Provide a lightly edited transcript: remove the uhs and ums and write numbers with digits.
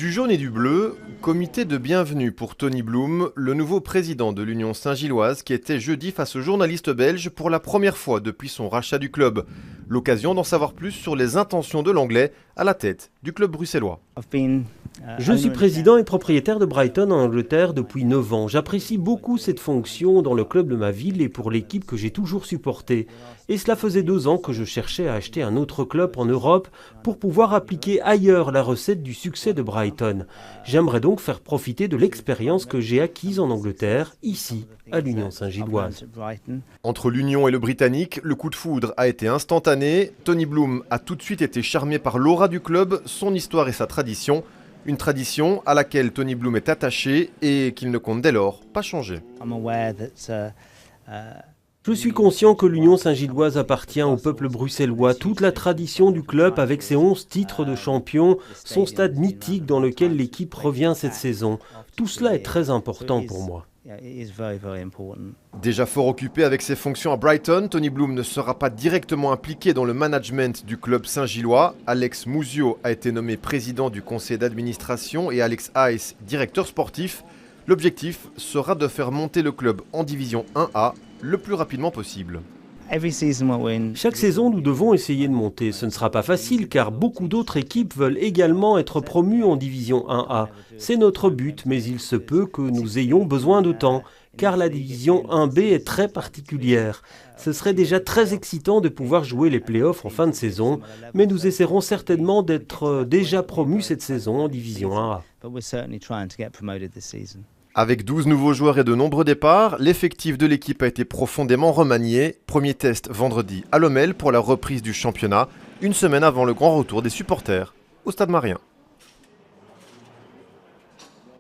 Du jaune et du bleu, comité de bienvenue pour Tony Bloom, le nouveau président de l'Union Saint-Gilloise qui était jeudi face aux journalistes belges pour la première fois depuis son rachat du club. L'occasion d'en savoir plus sur les intentions de l'Anglais à la tête du club bruxellois. Je suis président et propriétaire de Brighton en Angleterre depuis 9 ans. J'apprécie beaucoup cette fonction dans le club de ma ville et pour l'équipe que j'ai toujours supportée. Et cela faisait 2 ans que je cherchais à acheter un autre club en Europe pour pouvoir appliquer ailleurs la recette du succès de Brighton. J'aimerais donc faire profiter de l'expérience que j'ai acquise en Angleterre, ici, à l'Union Saint-Gilloise. Entre l'Union et le Britannique, le coup de foudre a été instantané. Tony Bloom a tout de suite été charmé par l'aura du club, son histoire et sa tradition. Une tradition à laquelle Tony Bloom est attaché et qu'il ne compte dès lors pas changer. Je suis conscient que l'Union Saint-Gilloise appartient au peuple bruxellois. Toute la tradition du club avec ses 11 titres de champion, son stade mythique dans lequel l'équipe revient cette saison. Tout cela est très important pour moi. Déjà fort occupé avec ses fonctions à Brighton, Tony Bloom ne sera pas directement impliqué dans le management du club Saint-Gillois. Alex Mouzio a été nommé président du conseil d'administration et Alex Hayes, directeur sportif. L'objectif sera de faire monter le club en division 1A le plus rapidement possible. Chaque saison, nous devons essayer de monter. Ce ne sera pas facile car beaucoup d'autres équipes veulent également être promues en division 1A. C'est notre but, mais il se peut que nous ayons besoin de temps, car la division 1B est très particulière. Ce serait déjà très excitant de pouvoir jouer les playoffs en fin de saison, mais nous essaierons certainement d'être déjà promus cette saison en division 1A. Avec 12 nouveaux joueurs et de nombreux départs, l'effectif de l'équipe a été profondément remanié. Premier test vendredi à Lommel pour la reprise du championnat, une semaine avant le grand retour des supporters au Stade Marien.